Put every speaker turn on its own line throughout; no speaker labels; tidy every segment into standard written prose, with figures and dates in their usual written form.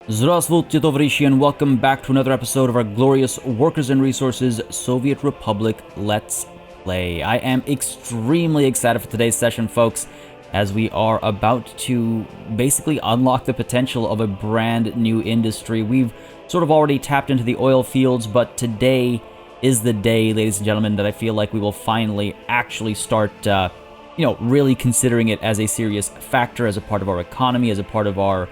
Здравствуйте, товарищи, and welcome back to another episode of our glorious Workers and Resources Soviet Republic Let's Play. I am extremely excited for today's session, folks, as we are about to basically unlock the potential of a brand new industry. We've sort of already tapped into the oil fields, but today is the day, ladies and gentlemen, that I feel like we will finally actually start, really considering it as a serious factor, as a part of our economy, as a part of our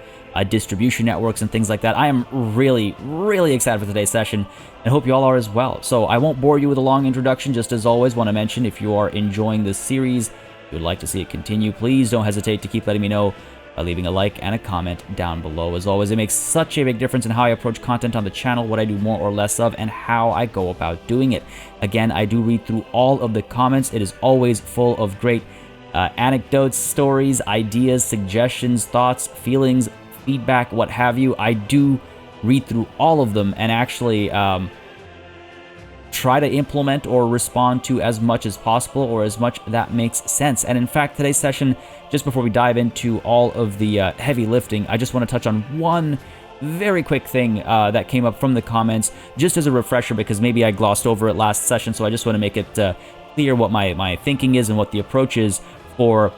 distribution networks and things like that. I am really, really excited for today's session and hope you all are as well. So I won't bore you with a long introduction. Just as always, want to mention, if you are enjoying this series, if you'd like to see it continue, please don't hesitate to keep letting me know by leaving a like and a comment down below. As always, it makes such a big difference in how I approach content on the channel, what I do more or less of, and how I go about doing it. Again, I do read through all of the comments. It is always full of great anecdotes, stories, ideas, suggestions, thoughts, feelings, feedback, what have you. I do read through all of them and actually try to implement or respond to as much as possible, or as much that makes sense. And in fact, today's session, just before we dive into all of the heavy lifting, I just want to touch on one very quick thing that came up from the comments, just as a refresher, because maybe I glossed over it last session. So I just want to make it clear what my thinking is and what the approach is for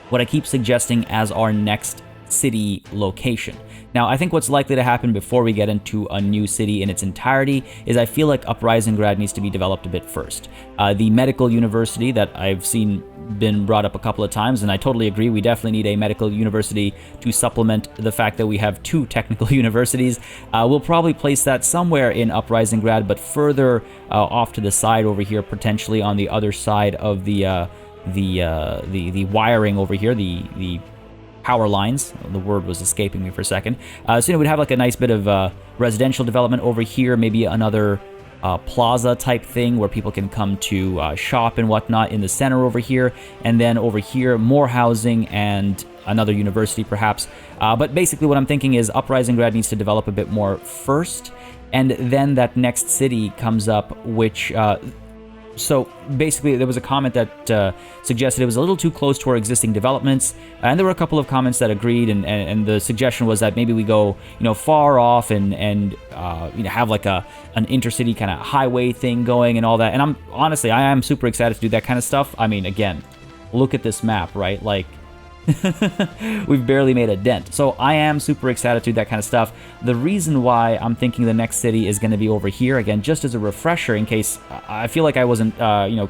what I keep suggesting as our next city location. Now, I think what's likely to happen before we get into a new city in its entirety is I feel like Uprisinggrad needs to be developed a bit first. The medical university that I've seen been brought up a couple of times, and I totally agree, we definitely need a medical university to supplement the fact that we have two technical universities. We'll probably place that somewhere in Uprisinggrad, but further off to the side over here, potentially on the other side of the wiring over here, the power lines. The word was escaping me for a second. So we'd have like a nice bit of residential development over here, maybe another plaza type thing where people can come to shop and whatnot in the center over here, and then over here more housing and another university perhaps. But basically what I'm thinking is Uprisinggrad needs to develop a bit more first, and then that next city comes up, which so basically there was a comment that suggested it was a little too close to our existing developments, and there were a couple of comments that agreed, and the suggestion was that maybe we go far off and have like an intercity kind of highway thing going and all that. And I am super excited to do that kind of stuff. I mean, again, look at this map, right? Like, we've barely made a dent. So I am super excited to do that kind of stuff. The reason why I'm thinking the next city is going to be over here, again, just as a refresher in case I feel like I wasn't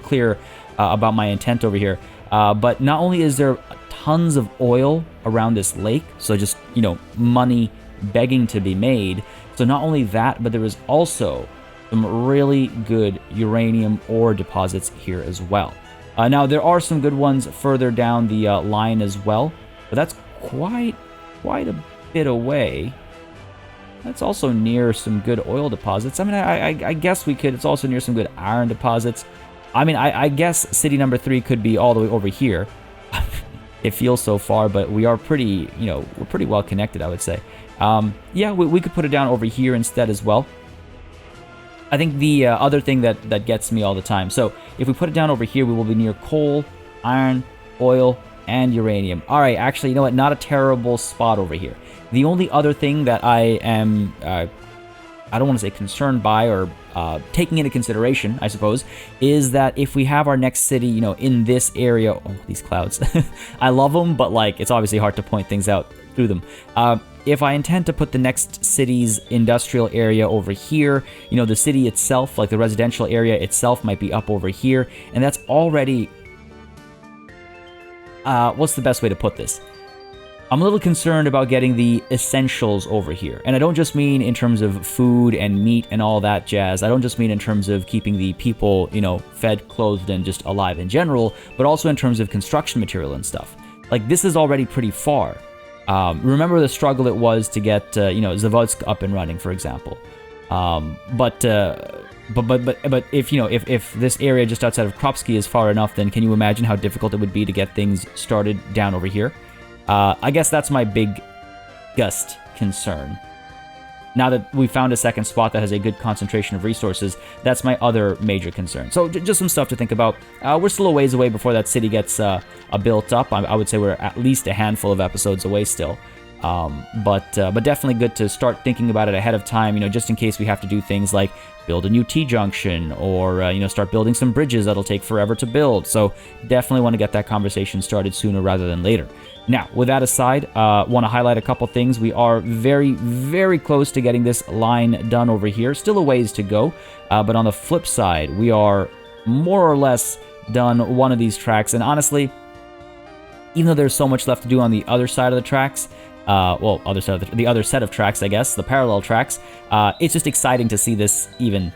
clear about my intent over here, but not only is there tons of oil around this lake, so just money begging to be made, so not only that, but there is also some really good uranium ore deposits here as well. Now, there are some good ones further down the line as well, but that's quite a bit away. That's also near some good oil deposits. I mean, I guess we could. It's also near some good iron deposits. I mean, I guess city number 3 could be all the way over here. It feels so far, but we are pretty, we're pretty well connected, I would say. Yeah, we could put it down over here instead as well. I think the other thing that gets me all the time, so if we put it down over here, we will be near coal, iron, oil, and uranium. All right, actually, you know what? Not a terrible spot over here. The only other thing that I am, I don't want to say concerned by, or taking into consideration, I suppose, is that if we have our next city, in this area, oh, these clouds, I love them, but like, it's obviously hard to point things out through them. If I intend to put the next city's industrial area over here, the city itself, like the residential area itself, might be up over here, and that's already, what's the best way to put this? I'm a little concerned about getting the essentials over here. And I don't just mean in terms of food and meat and all that jazz. I don't just mean in terms of keeping the people, fed, clothed, and just alive in general, but also in terms of construction material and stuff. Like, this is already pretty far. Remember the struggle it was to get, Zavodsk up and running, for example. But if this area just outside of Kropsky is far enough, then can you imagine how difficult it would be to get things started down over here? I guess that's my biggest concern. Now that we've found a second spot that has a good concentration of resources, that's my other major concern. So just some stuff to think about. We're still a ways away before that city gets built up. I would say we're at least a handful of episodes away still. But definitely good to start thinking about it ahead of time, you know, just in case we have to do things like build a new T-junction or, you know, start building some bridges that'll take forever to build. So definitely want to get that conversation started sooner rather than later. Now, with that aside, want to highlight a couple things. We are very, very close to getting this line done over here. Still a ways to go, but on the flip side, we are more or less done one of these tracks. And honestly, even though there's so much left to do on the other side of the tracks, well, other side of the other set of tracks, I guess, the parallel tracks, it's just exciting to see this even,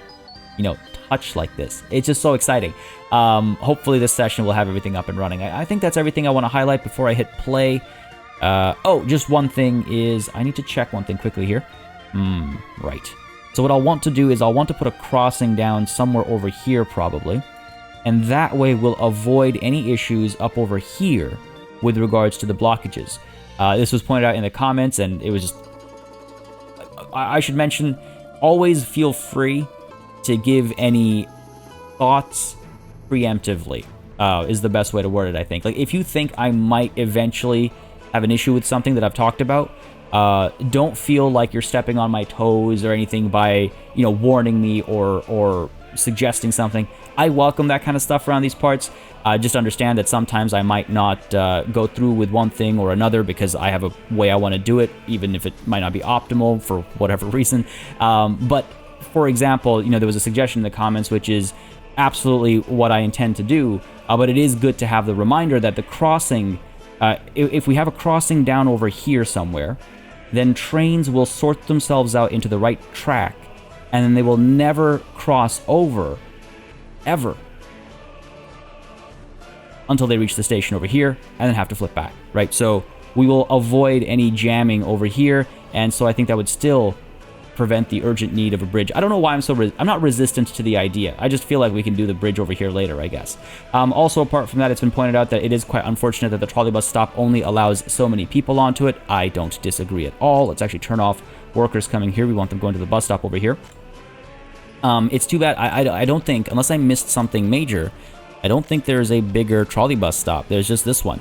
you know, touch like this. It's just so exciting. Hopefully this session will have everything up and running. I think that's everything I want to highlight before I hit play. Oh, just one thing is, I need to check one thing quickly here. Right. So what I'll want to do is I'll want to put a crossing down somewhere over here probably, and that way we'll avoid any issues up over here with regards to the blockages. This was pointed out in the comments, and it was just... I should mention, always feel free to give any thoughts preemptively, is the best way to word it, I think. Like, if you think I might eventually have an issue with something that I've talked about, don't feel like you're stepping on my toes or anything by, you know, warning me or suggesting something. I welcome that kind of stuff around these parts. Just understand that sometimes I might not go through with one thing or another because I have a way I want to do it, even if it might not be optimal for whatever reason. But for example, you know, there was a suggestion in the comments, which is absolutely what I intend to do. But it is good to have the reminder that the crossing, if we have a crossing down over here somewhere, then trains will sort themselves out into the right track, and then they will never cross over, ever, until they reach the station over here, and then have to flip back, right? So we will avoid any jamming over here, and so I think that would still prevent the urgent need of a bridge. I don't know why I'm not resistant to the idea. I just feel like we can do the bridge over here later, I guess. Also, apart from that, it's been pointed out that it is quite unfortunate that the trolley bus stop only allows so many people onto it. I don't disagree at all. Let's actually turn off workers coming here. We want them going to the bus stop over here. It's too bad. I don't think, unless I missed something major, I don't think there's a bigger trolley bus stop. There's just this one.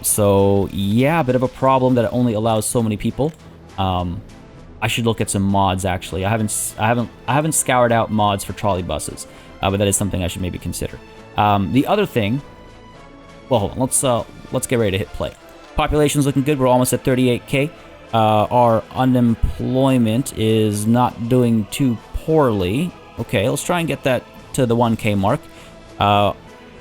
So yeah, a bit of a problem that it only allows so many people. I should look at some mods actually. I haven't scoured out mods for trolley buses, but that is something I should maybe consider. The other thing, well, hold on. Let's get ready to hit play. Population's looking good. We're almost at 38K. Our unemployment is not doing too poorly. Okay, let's try and get that to the 1K mark.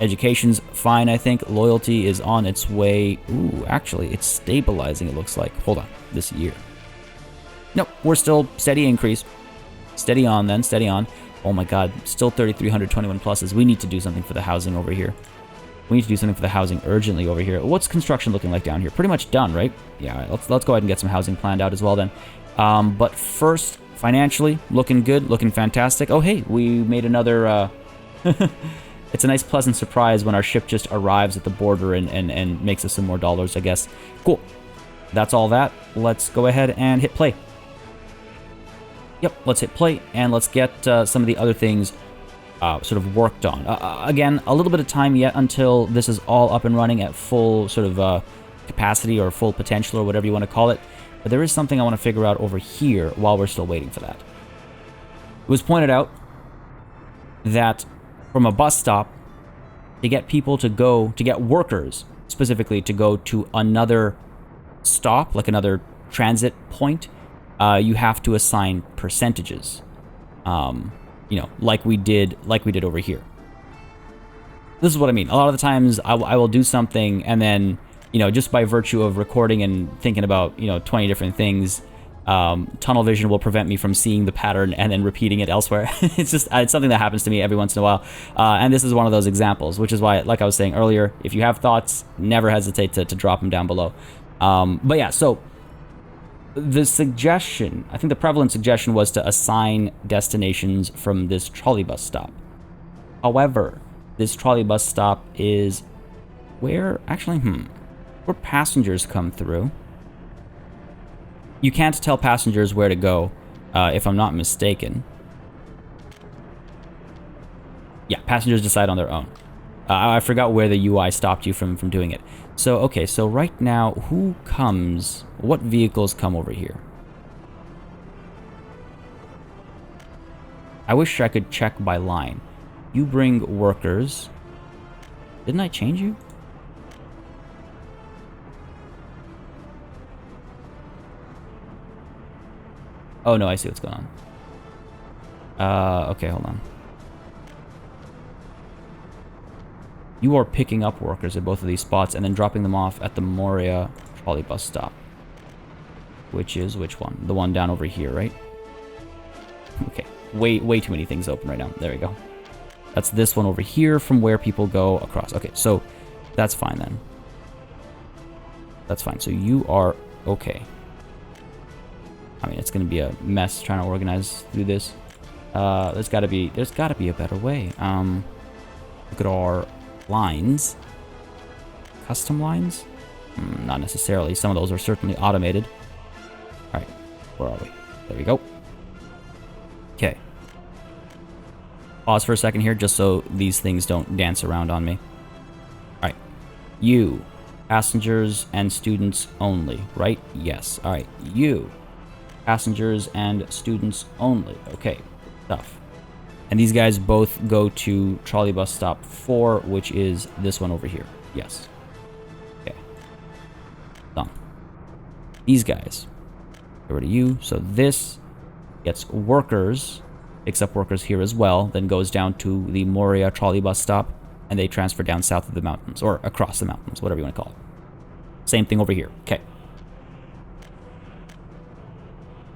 Education's fine, I think. Loyalty is on its way. Ooh, actually, it's stabilizing, it looks like. Hold on, this year. Nope, we're still steady increase. Steady on then, steady on. Oh my god, still 3,321 pluses. We need to do something for the housing over here. We need to do something for the housing urgently over here. What's construction looking like down here? Pretty much done, right? Yeah, let's go ahead and get some housing planned out as well then. But first, financially, looking good, looking fantastic. Oh hey, we made another... It's a nice pleasant surprise when our ship just arrives at the border and makes us some more dollars, I guess. Cool. That's all that. Let's go ahead and hit play. Yep, let's hit play, and let's get some of the other things sort of worked on. Again, a little bit of time yet until this is all up and running at full sort of capacity or full potential or whatever you want to call it. But there is something I want to figure out over here while we're still waiting for that. It was pointed out that from a bus stop, to get people to get workers specifically to go to another stop, like another transit point, you have to assign percentages, you know, like we did over here. This is what I mean. A lot of the times I will do something, and then, you know, just by virtue of recording and thinking about, you know, 20 different things, tunnel vision will prevent me from seeing the pattern and then repeating it elsewhere. It's just, it's something that happens to me every once in a while. And this is one of those examples, which is why, like I was saying earlier, if you have thoughts, never hesitate to drop them down below. But yeah, so the suggestion, I think the prevalent suggestion was to assign destinations from this trolley bus stop. However, this trolley bus stop is where, actually, where passengers come through. You can't tell passengers where to go, if I'm not mistaken. Yeah, passengers decide on their own. I forgot where the UI stopped you from doing it. So, okay, so right now, who comes... What vehicles come over here? I wish I could check by line. You bring workers. Didn't I change you? Oh, no, I see what's going on. Okay, hold on. You are picking up workers at both of these spots and then dropping them off at the Moria trolley bus stop. Which is which one? The one down over here, right? Okay. Way too many things open right now. There we go. That's this one over here from where people go across. Okay, so that's fine then. That's fine. So you are okay. I mean, it's going to be a mess trying to organize through this. There's got to be a better way. Look at our lines. Custom lines? Not necessarily. Some of those are certainly automated. All right, where are we? There we go. Okay. Pause for a second here, just so these things don't dance around on me. All right. You, passengers and students only, right? Yes. All right. You, passengers and students only. Okay. Stuff. And these guys both go to trolley bus stop 4, which is this one over here. Yes. Okay. Done. These guys. Get rid of you. So this gets workers, picks up workers here as well, then goes down to the Moria trolley bus stop, and they transfer down south of the mountains, or across the mountains, whatever you want to call it. Same thing over here. Okay.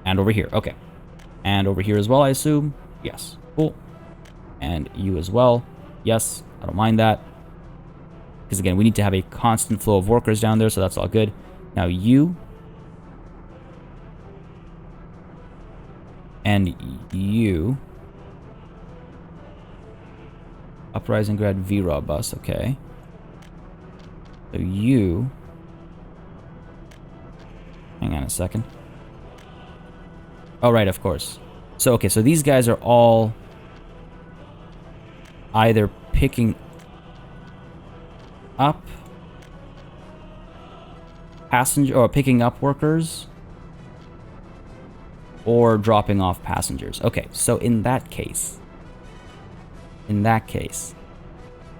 And over here. Okay. And over here as well, I assume. Yes. Cool. And you as well. Yes. I don't mind that. Because again, we need to have a constant flow of workers down there, so that's all good. Now you... and you... Uprising Grad V-Raw bus, okay. So you... hang on a second. Oh, right, of course. So, okay, so these guys are all either picking up passenger or picking up workers or dropping off passengers. Okay, so in that case,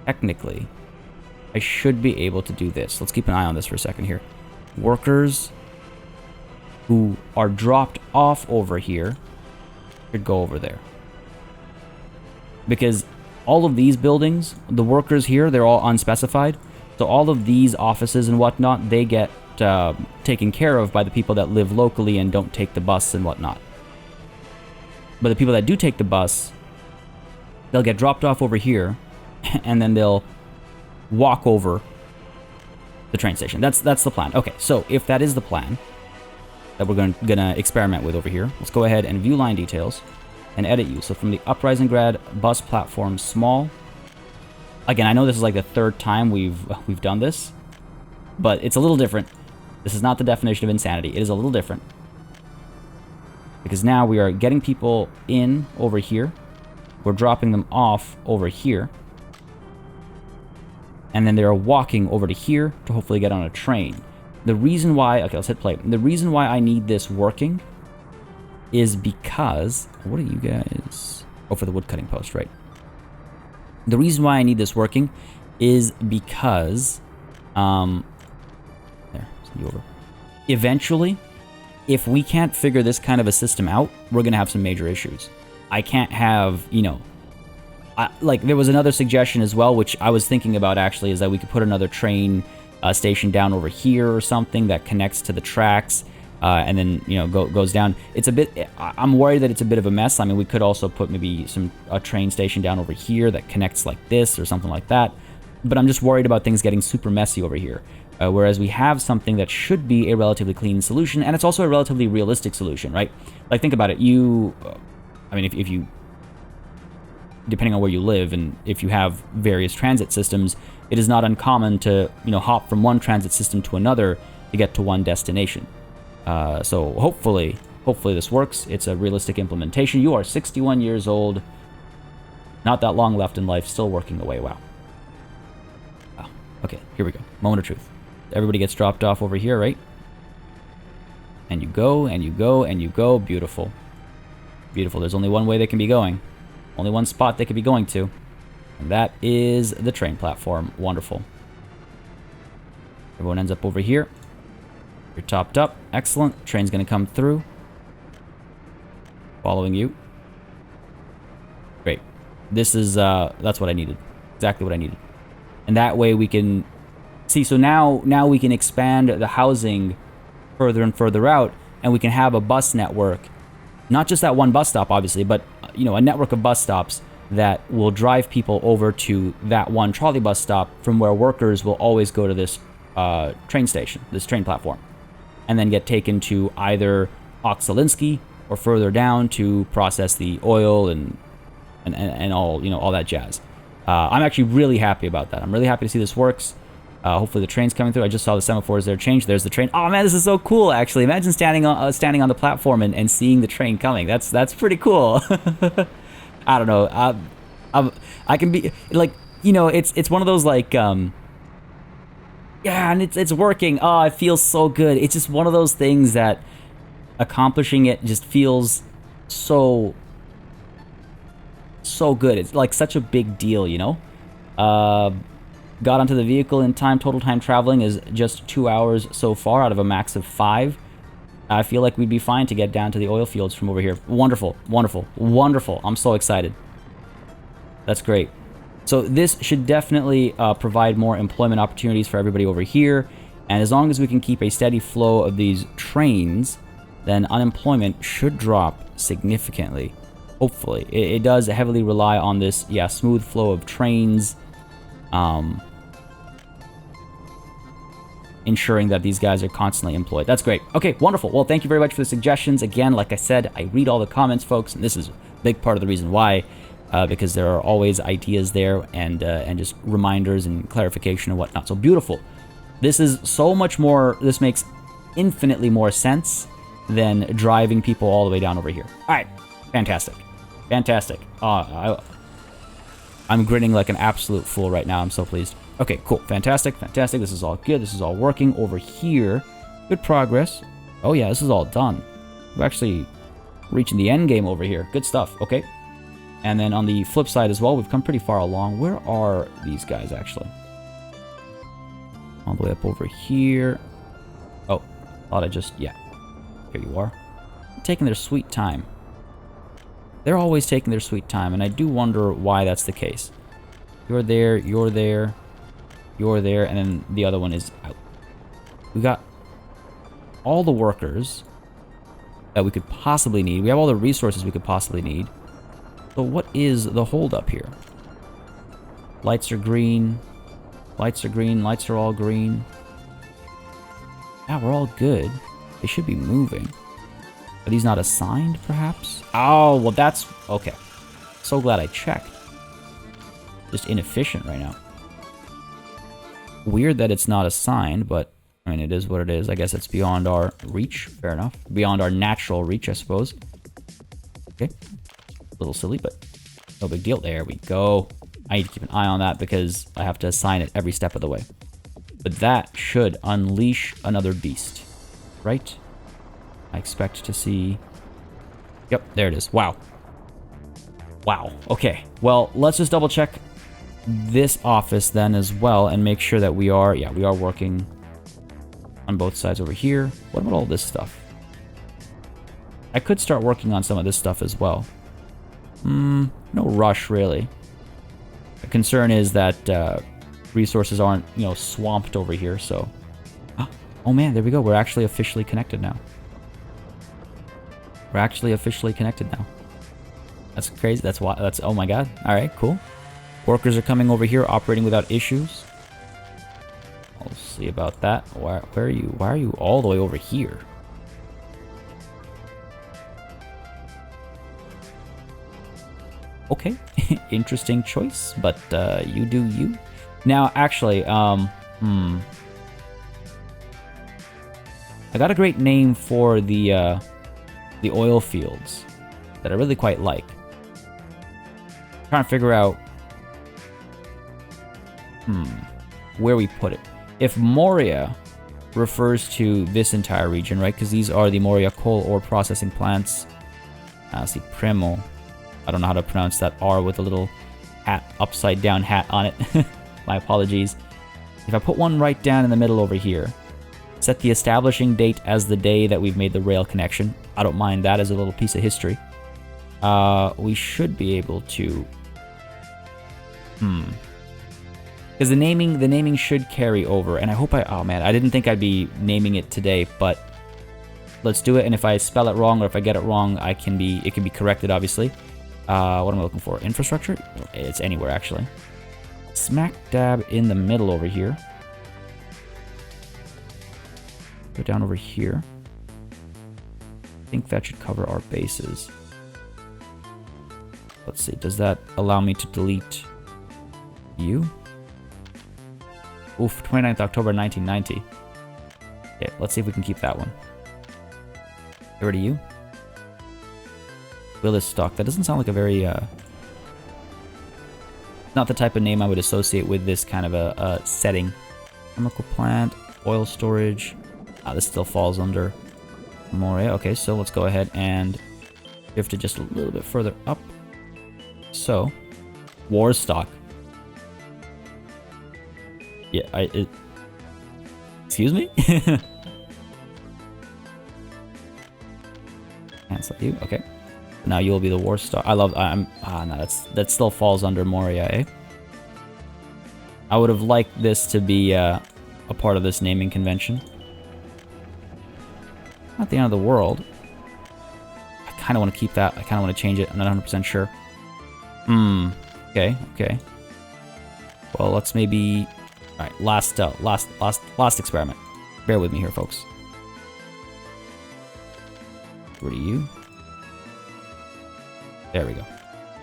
technically, I should be able to do this. Let's keep an eye on this for a second here. Workers who are dropped off over here should go over there. Because all of these buildings, the workers here, they're all unspecified. So all of these offices and whatnot, they get taken care of by the people that live locally and don't take the bus and whatnot. But the people that do take the bus, they'll get dropped off over here, and then they'll walk over the train station. That's the plan. Okay, so if that is the plan that we're gonna experiment with over here, let's go ahead and view line details and edit you. So from the Uprising Grad bus platform small. Again, I know this is like the third time we've done this, but it's a little different. This is not the definition of insanity. It is a little different. Because now we are getting people in over here. We're dropping them off over here. And then they're walking over to here to hopefully get on a train. The reason why... okay, let's hit play. The reason why I need this working is because... what are you guys... oh, for the woodcutting post, right. The reason why I need this working is because... there, send you over. Eventually, if we can't figure this kind of a system out, we're going to have some major issues. I can't have, you know... like, there was another suggestion as well, which I was thinking about, actually, is that we could put another train station down over here or something that connects to the tracks, and then, you know, goes down. It's a bit... I'm worried that it's a bit of a mess. I mean, we could also put maybe a train station down over here that connects like this or something like that. But I'm just worried about things getting super messy over here. Whereas we have something that should be a relatively clean solution, and it's also a relatively realistic solution, right? Like, think about it. You... I mean, if you... depending on where you live, and if you have various transit systems, it is not uncommon to, you know, hop from one transit system to another to get to one destination. So hopefully this works. It's a realistic implementation. You are 61 years old, not that long left in life, still working away. Wow. Okay, here we go. Moment of truth. Everybody gets dropped off over here, right? And you go, and you go, and you go. Beautiful. Beautiful. There's only one way they can be going. Only one spot they could be going to. And that is the train platform. Wonderful. Everyone ends up over here. You're topped up. Excellent. Train's going to come through. Following you. Great. This is, that's what I needed. Exactly what I needed. And that way we can... See, so now we can expand the housing further and further out, and we can have a bus network. Not just that one bus stop, obviously, but, you know, a network of bus stops that will drive people over to that one trolley bus stop from where workers will always go to this train station, this train platform, and then get taken to either Oxalinsky or further down to process the oil and all, you know, all that jazz. I'm actually really happy about that. I'm really happy to see this works. Hopefully the train's coming through. I just saw the semaphores there change. There's the train. Oh man, this is so cool. Actually, imagine standing on the platform and seeing the train coming. That's pretty cool. I don't know. I can be like, you know, it's one of those like, yeah, and it's working. Oh, it feels so good. It's just one of those things that accomplishing it just feels so good. It's like such a big deal, you know. Got onto the vehicle in time. Total time traveling is just 2 hours so far out of a max of 5. I feel like we'd be fine to get down to the oil fields from over here. Wonderful, wonderful, wonderful. I'm so excited. That's great. So this should definitely provide more employment opportunities for everybody over here. And as long as we can keep a steady flow of these trains, then unemployment should drop significantly. Hopefully. It does heavily rely on this, yeah, smooth flow of trains. Ensuring that these guys are constantly employed. That's great. Okay, wonderful. Well, thank you very much for the suggestions. Again, like I said, I read all the comments, folks, and this is a big part of the reason why, because there are always ideas there and just reminders and clarification and whatnot. So beautiful. This is so much more, this makes infinitely more sense than driving people all the way down over here. All right, fantastic. Fantastic. I'm grinning like an absolute fool right now. I'm so pleased. Okay, cool. Fantastic, fantastic. This is all good. This is all working over here. Good progress. Oh yeah, this is all done. We're actually reaching the end game over here. Good stuff. Okay. And then on the flip side as well, we've come pretty far along. Where are these guys actually? All the way up over here. Oh, thought I just, yeah. Here you are. Taking their sweet time. They're always taking their sweet time, and I do wonder why that's the case. You're there, you're there, you're there, and then the other one is out. We got all the workers that we could possibly need. We have all the resources we could possibly need. So what is the holdup here? Lights are green. Lights are green. Lights are all green. Yeah, we're all good. They should be moving. Are these not assigned, perhaps? Oh, well, that's... Okay. So glad I checked. Just inefficient right now. Weird that it's not assigned, but... I mean, it is what it is. I guess it's beyond our reach. Fair enough. Beyond our natural reach, I suppose. Okay. A little silly, but no big deal. There we go. I need to keep an eye on that because I have to assign it every step of the way. But that should unleash another beast. Right? I expect to see... Yep, there it is. Wow. Wow. Okay. Well, let's just double check this office then as well and make sure that we are... Yeah, we are working on both sides over here. What about all this stuff? I could start working on some of this stuff as well. No rush, really. The concern is that resources aren't, you know, swamped over here, so... Oh man, there we go. We're actually officially connected now. We're actually officially connected now. That's crazy. That's why. That's, oh my god. All right, cool. Workers are coming over here, operating without issues. I'll see about that. Where are you? Why are you all the way over here? Okay, interesting choice, but you do you. Now, actually, I got a great name for the oil fields that I really quite like. I'm trying to figure out, where we put it. If Moria refers to this entire region, right? Because these are the Moria coal ore processing plants. See, Primo. I don't know how to pronounce that R with a little hat, upside down hat on it. My apologies. If I put one right down in the middle over here, set the establishing date as the day that we've made the rail connection. I don't mind that as a little piece of history. We should be able to... Because the naming should carry over, and I hope oh man, I didn't think I'd be naming it today, but let's do it, and if I spell it wrong or if I get it wrong, it can be corrected, obviously. What am I looking for? Infrastructure? It's anywhere, actually. Smack dab in the middle over here. Go down over here. I think that should cover our bases. Let's see, does that allow me to delete you? Oof, 29th October 1990. Okay, let's see if we can keep that one. Get rid of you. Willis stock. That doesn't sound like a very, not the type of name I would associate with this kind of a setting. Chemical plant, oil storage. This still falls under Moria. Okay, so let's go ahead and shift it just a little bit further up. So, war stock. Yeah, excuse me? Cancel you. Okay. Now you'll be the war stock. I love. No, that still falls under Moria, eh? I would have liked this to be a part of this naming convention. Not the end of the world. I kind of want to keep that. I kind of want to change it. I'm not 100% sure. Okay. Okay. Well, let's maybe. All right. Last experiment. Bear with me here, folks. Where are you? There we go.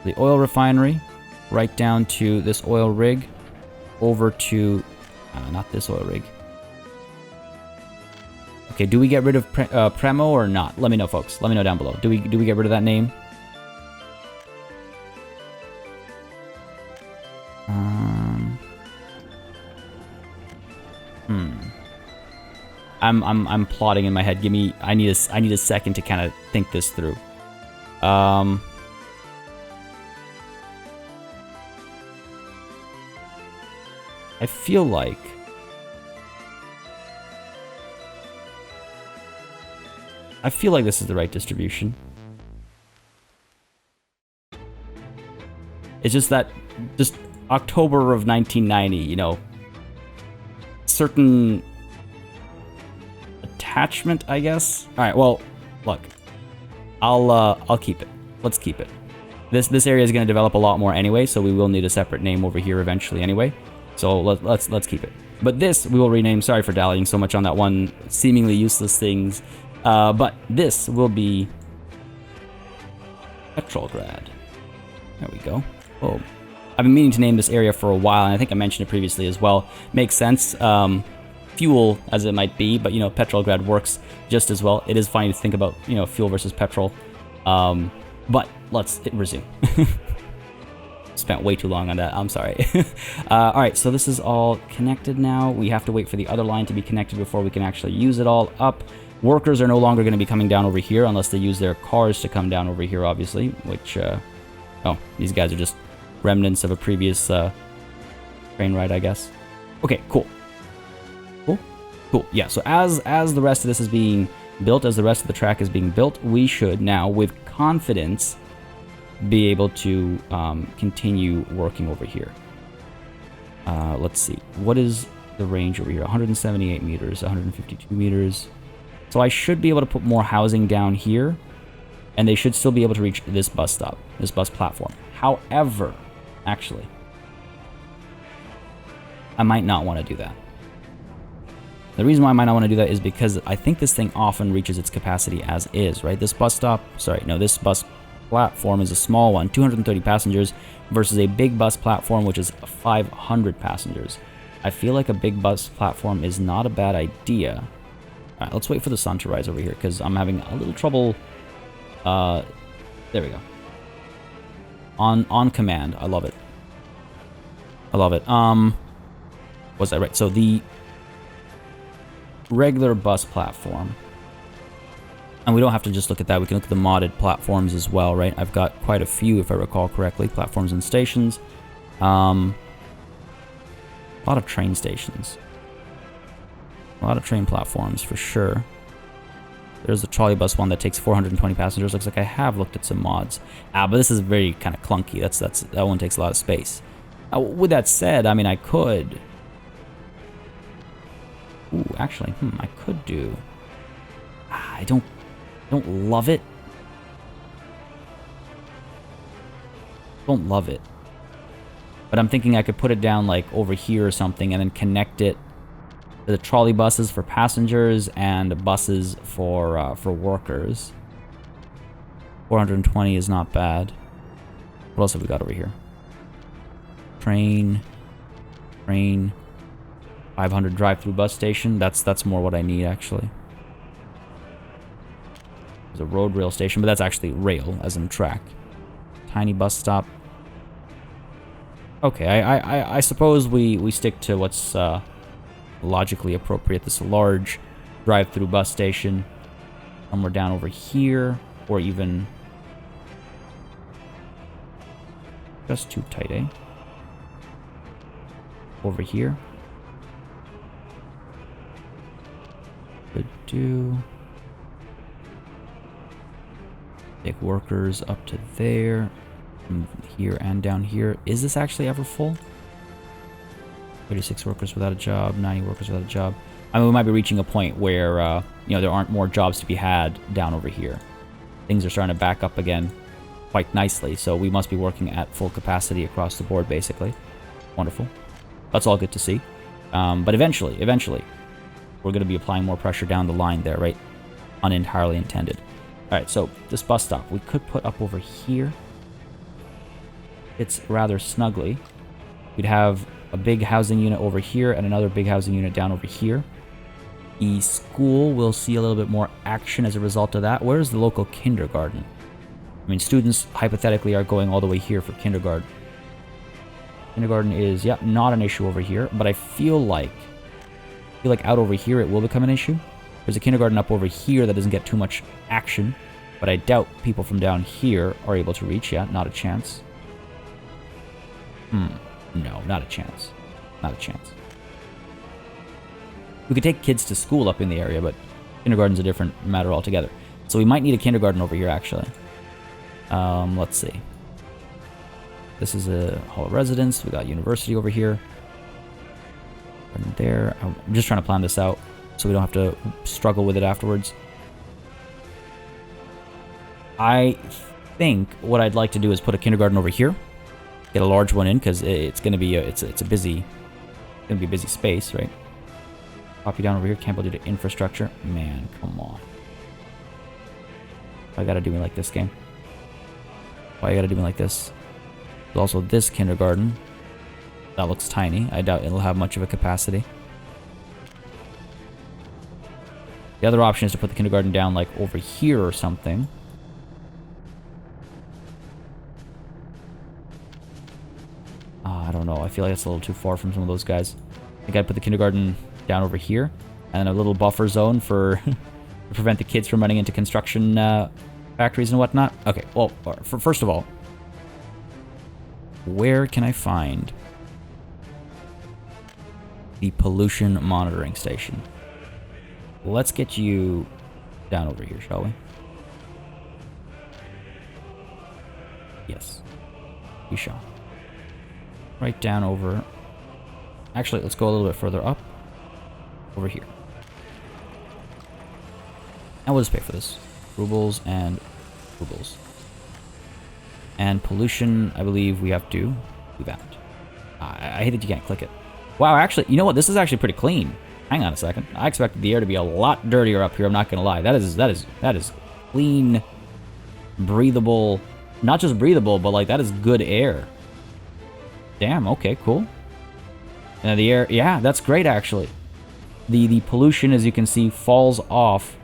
The oil refinery, right down to this oil rig, over to, not this oil rig. Okay, do we get rid of Premo or not? Let me know, folks. Let me know down below. Do we get rid of that name? I'm plotting in my head. I need a second to kind of think this through. I feel like this is the right distribution. It's just that just October of 1990, you know, certain attachment, I guess. All right, well, look, I'll keep it. Let's keep it. This area is going to develop a lot more anyway, so we will need a separate name over here eventually anyway. So let's keep it. But this we will rename. Sorry for dallying so much on that one seemingly useless things. But this will be Petrolgrad. There we go. Oh, I've been meaning to name this area for a while, and I think I mentioned it previously as well. Makes sense. Fuel as it might be, but you know, Petrolgrad works just as well. It is funny to think about, you know, fuel versus petrol. But let's resume. Spent way too long on that. I'm sorry. All right, so this is all connected now. We have to wait for the other line to be connected before we can actually use it all up. Workers are no longer going to be coming down over here unless they use their cars to come down over here, obviously, which, oh, these guys are just remnants of a previous train ride, I guess. Okay, cool. Cool. Yeah, so as the rest of this is being built, as the rest of the track is being built, we should now, with confidence, be able to continue working over here. Let's see. What is the range over here? 178 meters, 152 meters. So I should be able to put more housing down here, and they should still be able to reach this bus stop, this bus platform. However, actually, I might not want to do that. The reason why I might not want to do that is because I think this thing often reaches its capacity as is, right? This bus stop, sorry, no, this bus platform is a small one, 230 passengers, versus a big bus platform, which is 500 passengers. I feel like a big bus platform is not a bad idea. All right, let's wait for the sun to rise over here, because I'm having a little trouble. There we go. On command. I love it. I love it. Was that right? So the regular bus platform, and we don't have to just look at that. We can look at the modded platforms as well, right? I've got quite a few, if I recall correctly, platforms and stations. A lot of train stations. A lot of train platforms, for sure. There's the trolley bus one that takes 420 passengers. Looks like I have looked at some mods. But this is very kind of clunky. That one takes a lot of space. With that said, I mean, I could... Ooh, actually, I could do... I don't love it. Don't love it. But I'm thinking I could put it down like over here or something and then connect it to the trolley buses for passengers and buses for workers. 420 is not bad. What else have we got over here? Train. 500 drive-through bus station. That's more what I need, actually. There's a road rail station, but that's actually rail, as in track. Tiny bus stop. Okay, I suppose we stick to what's logically appropriate. This large drive-through bus station. Somewhere down over here, or even... Just too tight, eh? Over here. Could do... Take workers up to there. From here and down here. Is this actually ever full? 36 workers without a job. 90 workers without a job. I mean, we might be reaching a point where, you know, there aren't more jobs to be had down over here. Things are starting to back up again quite nicely, so we must be working at full capacity across the board, basically. Wonderful. That's all good to see. But eventually, we're going to be applying more pressure down the line there, right? Unentirely intended. Alright, so this bus stop, we could put up over here. It's rather snugly. We'd have a big housing unit over here and another big housing unit down over here. The school will see a little bit more action as a result of that. Where's the local kindergarten? I mean, students, hypothetically, are going all the way here for kindergarten. Kindergarten is, yeah, not an issue over here, but I feel like out over here it will become an issue. There's a kindergarten up over here that doesn't get too much action, but I doubt people from down here are able to reach. Yeah, not a chance. No, not a chance. Not a chance. We could take kids to school up in the area, but kindergarten's a different matter altogether. So we might need a kindergarten over here, actually. Let's see. This is a hall of residence. We got university over here. And there. I'm just trying to plan this out so we don't have to struggle with it afterwards. I think what I'd like to do is put a kindergarten over here. Get a large one in, because it's going to be it's a busy, going to be a busy space, right? Pop you down over here. Can't build it to infrastructure. Man, come on. Why you gotta do me like this, game? Why you gotta do me like this? There's also this kindergarten. That looks tiny. I doubt it'll have much of a capacity. The other option is to put the kindergarten down like over here or something. I don't know. I feel like it's a little too far from some of those guys. I think I'd put the kindergarten down over here. And a little buffer zone for to prevent the kids from running into construction factories and whatnot. Okay, well, first of all, where can I find the pollution monitoring station? Let's get you down over here, shall we? Yes, we shall. Right down over... Actually, let's go a little bit further up. Over here. And we'll just pay for this. Rubles and rubles. And pollution, I believe we have to do that. I hate that you can't click it. Wow, actually, you know what? This is actually pretty clean. Hang on a second. I expected the air to be a lot dirtier up here, I'm not gonna lie. That is clean, breathable. Not just breathable, but like that is good air. Damn, okay, cool. And the air, yeah, that's great actually. The pollution, as you can see, falls off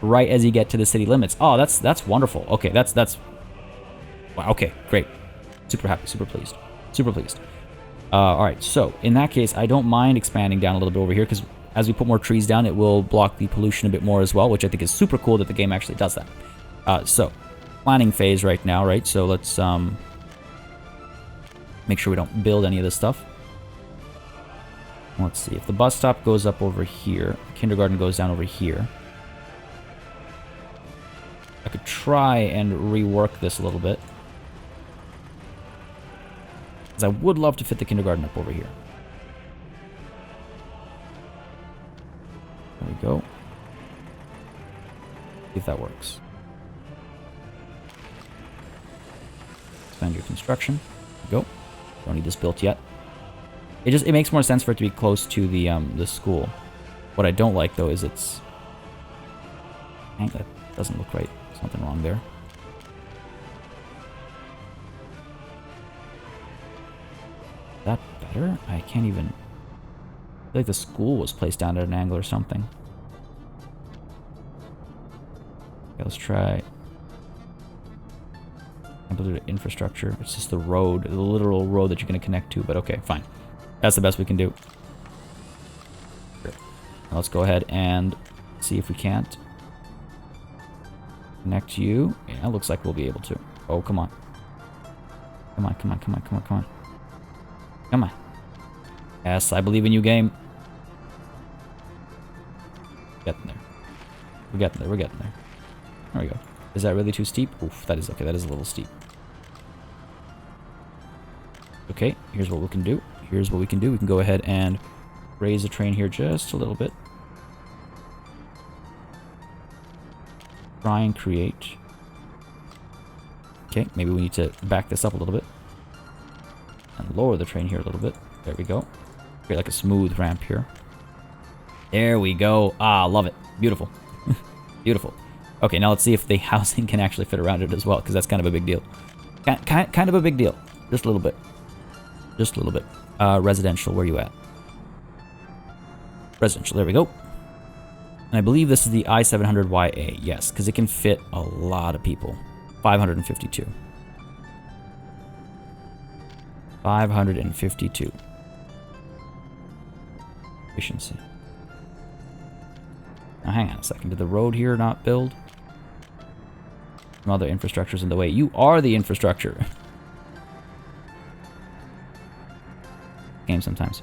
right as you get to the city limits. Oh, that's wonderful. Okay, that's wow, okay, great. Super happy, super pleased. Super pleased. Alright, so in that case, I don't mind expanding down a little bit over here, because as we put more trees down, it will block the pollution a bit more as well, which I think is super cool that the game actually does that. So, planning phase right now, right? So let's make sure we don't build any of this stuff. Let's see, if the bus stop goes up over here, kindergarten goes down over here. I could try and rework this a little bit. I would love to fit the kindergarten up over here. There we go. See if that works. Expand your construction. There we go. Don't need this built yet. It makes more sense for it to be close to the school. What I don't like though is it's... Dang, that doesn't look right. Something wrong there. Is that better? I can't even... I feel like the school was placed down at an angle or something. Okay, let's try... Amplitude infrastructure. It's just the road, the literal road that you're going to connect to, but okay, fine. That's the best we can do. Sure. Now let's go ahead and see if we can't connect you. Yeah, it looks like we'll be able to. Oh, come on. Come on, come on, come on, come on, come on. Come on. Yes, I believe in you, game. Getting there. We're getting there, we're getting there. There we go. Is that really too steep? Oof, that is okay, that is a little steep. Okay, here's what we can do. Here's what we can do. We can go ahead and raise the train here just a little bit. Try and create. Okay, maybe we need to back this up a little bit. And lower the train here a little bit. There we go. Create like a smooth ramp here. There we go. Ah, love it. Beautiful. Beautiful. Okay, now let's see if the housing can actually fit around it as well, because that's kind of a big deal. Kind of a big deal. Just a little bit. Just a little bit. Residential, where you at? Residential, there we go. And I believe this is the i700YA. Yes, because it can fit a lot of people. 552. 552. Efficiency. Now hang on a second. Did the road here not build? Some other infrastructure's in the way. You are the infrastructure. Game sometimes.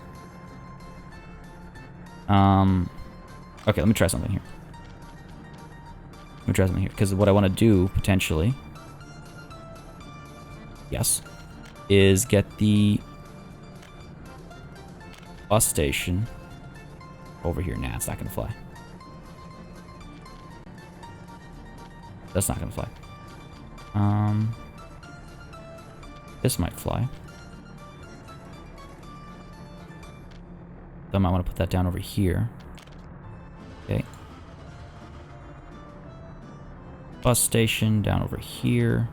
Okay, let me try something here. Let me try something here, because what I want to do, potentially... Yes. Is get the... bus station... over here. Nah, it's not going to fly. That's not going to fly. This might fly. I might want to put that down over here. Okay. Bus station down over here.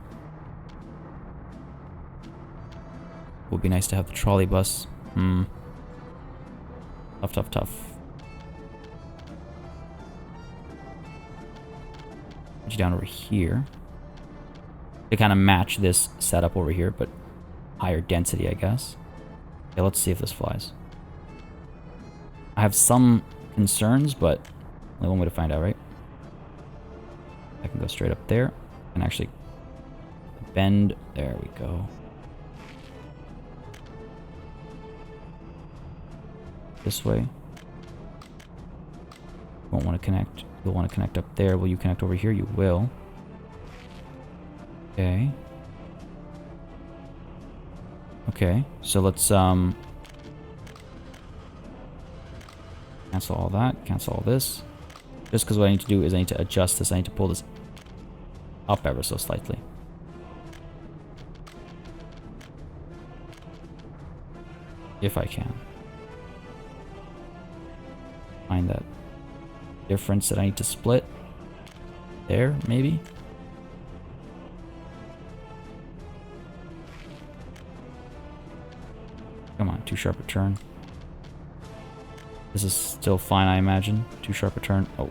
Would be nice to have the trolley bus. Tough, tough, tough. Put you down over here. To kind of match this setup over here, but higher density, I guess. Okay, let's see if this flies. I have some concerns, but only one way to find out, right? I can go straight up there and actually bend. There we go. This way. Won't want to connect. You'll want to connect up there. Will you connect over here? You will. Okay. Okay, so let's cancel all that, cancel all this. Just because what I need to do is I need to adjust this. I need to pull this up ever so slightly. If I can. Find that difference that I need to split. There, maybe. Come on, too sharp a turn. This is still fine, I imagine. Too sharp a turn. Oh.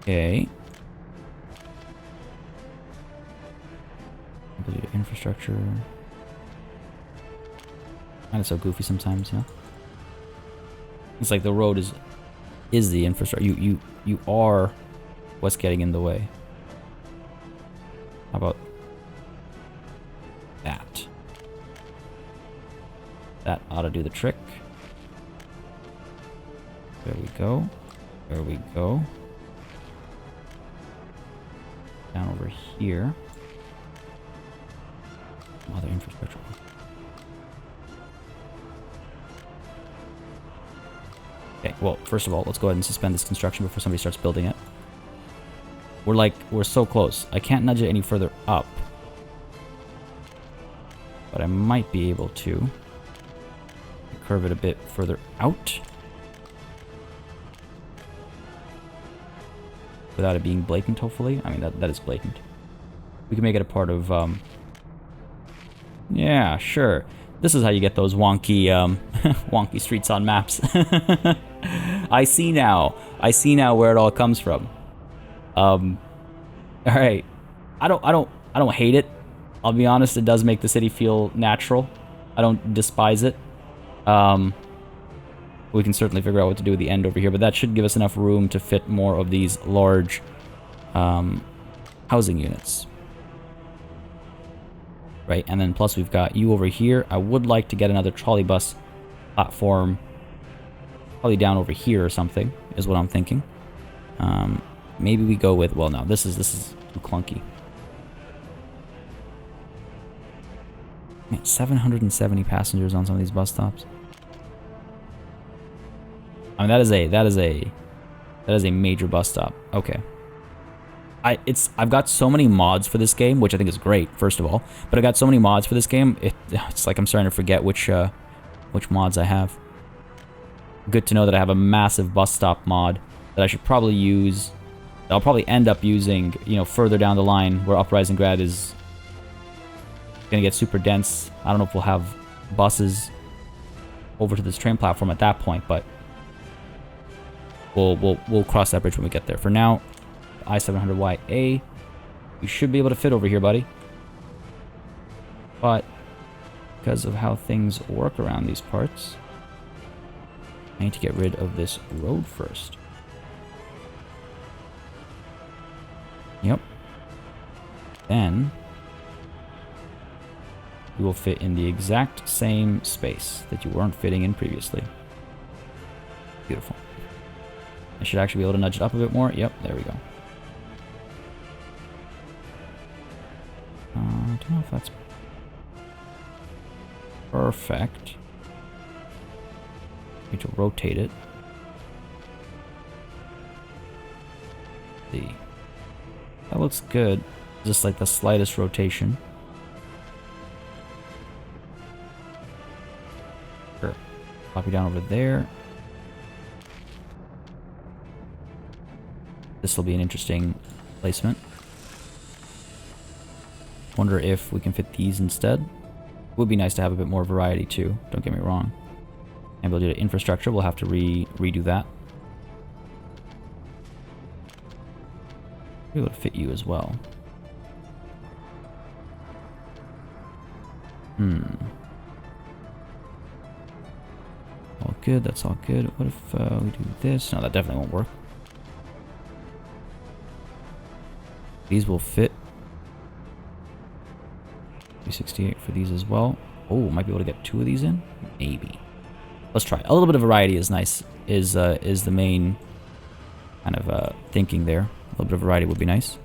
Okay. Infrastructure. Kind of so goofy sometimes, you know? It's like the road is the infrastructure. You are what's getting in the way. How about that? That ought to do the trick. There we go. There we go. Down over here. Other infrastructure. Okay, well, first of all, let's go ahead and suspend this construction before somebody starts building it. We're so close. I can't nudge it any further up. But I might be able to curve it a bit further out. Without it being blatant, hopefully. I mean, that is blatant. We can make it a part of, yeah, sure. This is how you get those wonky, wonky streets on maps. I see now. I see now where it all comes from. Alright. I don't hate it. I'll be honest, it does make the city feel natural. I don't despise it. We can certainly figure out what to do at the end over here, but that should give us enough room to fit more of these large housing units. Right, and then plus we've got you over here. I would like to get another trolley bus platform probably down over here or something, is what I'm thinking. Maybe we go with, well, no, this is too clunky. Man, 770 passengers on some of these bus stops. I mean, that is a major bus stop. Okay. I've got so many mods for this game, which I think is great, first of all. But I got so many mods for this game, it's like I'm starting to forget which mods I have. Good to know that I have a massive bus stop mod that I should probably use. I'll probably end up using, you know, further down the line where Uprising Grad is gonna get super dense. I don't know if we'll have buses over to this train platform at that point, but we'll cross that bridge when we get there. For now, I-700YA, you should be able to fit over here, buddy. But because of how things work around these parts, I need to get rid of this road first. Yep. Then you will fit in the exact same space that you weren't fitting in previously. Beautiful. I should actually be able to nudge it up a bit more. Yep, there we go. I don't know if that's perfect. Need to rotate it. See. That looks good. Just like the slightest rotation. Sure. Pop you down over there. This will be an interesting placement. Wonder if we can fit these instead. It would be nice to have a bit more variety too, don't get me wrong. And we'll do the infrastructure, we'll have to redo that. Be able to fit you as well. All good, that's all good. What if we do this? No, that definitely won't work. These will fit. 368 for these as well. Oh, might be able to get 2 of these in? Maybe. Let's try. A little bit of variety is nice. Is the main kind of thinking there. A little bit of variety would be nice.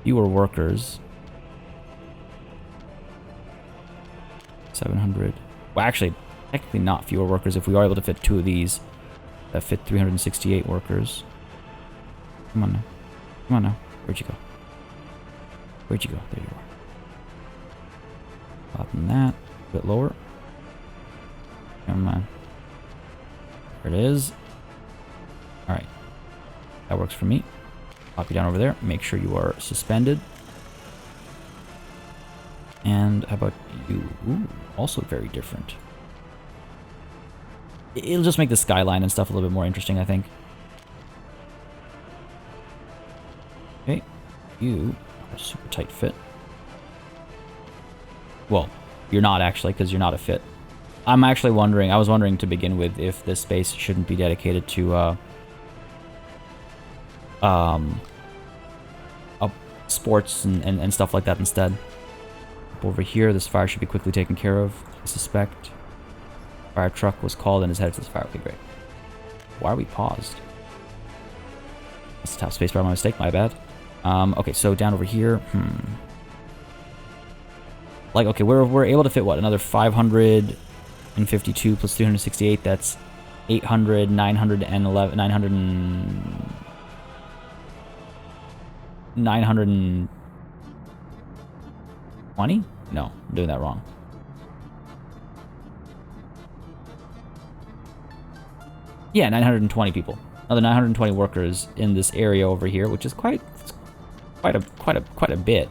Fewer workers. 700. Well, actually, technically not fewer workers. If we are able to fit 2 of these, that fit 368 workers. Come on now. Come on now. Where'd you go? Where'd you go? There you are. Popping that. A bit lower. Come on. There it is. Alright. That works for me. Pop you down over there. Make sure you are suspended. And how about you? Ooh, also very different. It'll just make the skyline and stuff a little bit more interesting, I think. Okay. You are a super tight fit. Well, You're not actually, because you're not a fit. I'm actually wondering, I was wondering to begin with if this space shouldn't be dedicated to sports and stuff like that instead. Up over here, this fire should be quickly taken care of, I suspect. Fire truck was called and is headed to this fire. Okay, great. Why are we paused? That's the tap space bar, my mistake, my bad. Okay, so down over here, like, okay, we're able to fit what? Another 552 plus 368, that's 800, 911, 920? No, I'm doing that wrong. Yeah, 920 people. Another 920 workers in this area over here, which is quite a bit,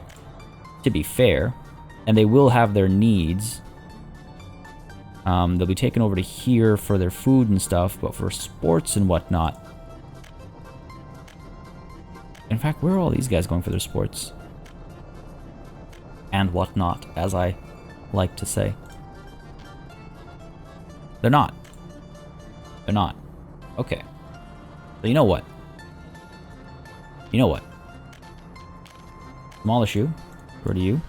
to be fair. And they will have their needs. They'll be taken over to here for their food and stuff, but for sports and whatnot. In fact, where are all these guys going for their sports? And whatnot, as I like to say. They're not. They're not. Okay. So you know what? You know what? Small issue. Where do you?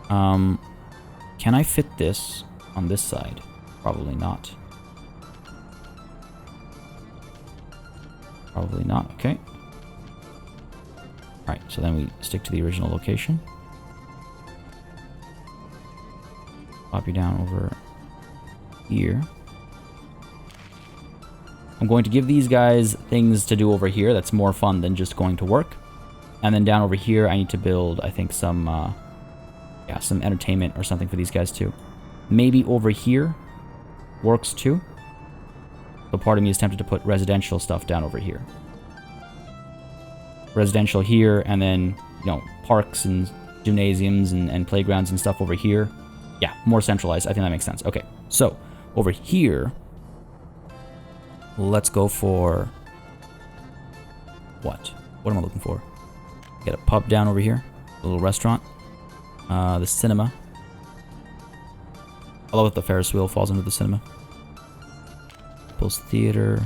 Can I fit this on this side? Probably not. Probably not. Okay. Alright, so then we stick to the original location. Pop you down over here. I'm going to give these guys things to do over here that's more fun than just going to work. And then down over here, I need to build, I think, some entertainment or something for these guys too. Maybe over here works too. So part of me is tempted to put residential stuff down over here. Residential here, and then, you know, parks and gymnasiums and playgrounds and stuff over here. Yeah, more centralized. I think that makes sense. Okay, so over here, let's go for what? What am I looking for? Get a pub down over here, a little restaurant, the cinema. I love that the Ferris wheel falls into the cinema. People's theater.